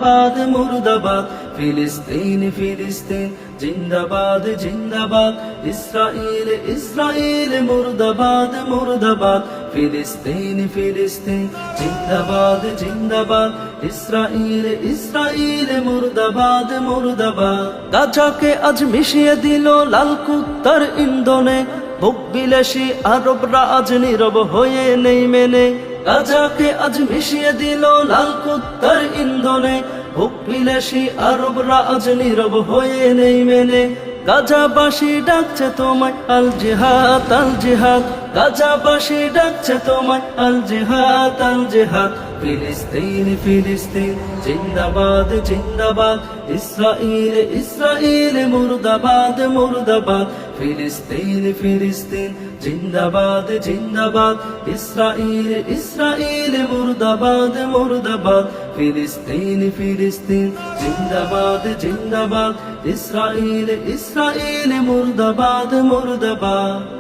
जिंदाबाद मुर्दाबाद फिलिस्तीन फिलिस्तीन जिंदाबाद जिंदाबाद इस्राएल इस्राएल मुर्दाबाद मुर्दाबाद फिलिस्तीन फिलिस्तीन जिंदाबाद जिंदाबाद इस्राएल इस्राएल मुर्दाबाद मुर्दाबाद গাজাকে আজ মিশিয়ে দিল লাল কুত্তার ইন্ধনে ভোগ বিলাসী আরবরা আজ নীরব হয়ে নেই মেনে গাজাকে আজ মিশিয়ে দিল লাল কুত্তার ইন্ধনে ভোগ বিলাসী আরবরা আজ নীরব হয়ে নেই মেনে গাজাবাসী ডাকছে তোমায় আল জিহাদ আল জিহাদ গাজাবাসী ডাকছে তোমায় আল জিহাদ আল জিহাদ फिलिस्तीन फिलिस्तीन जिंदाबाद जिंदाबाद इस्राएल इस्राएल मुर्दाबाद मुर्दाबाद फिलिस्तीन फिलिस्तीन जिंदाबाद जिंदाबाद इस्राएल इस्राएल मुर्दाबाद मुर्दाबाद फिलिस्तीन फिलिस्तीन जिंदाबाद जिंदाबाद इस्राएल इस्राएल मुर्दाबाद मुर्दाबाद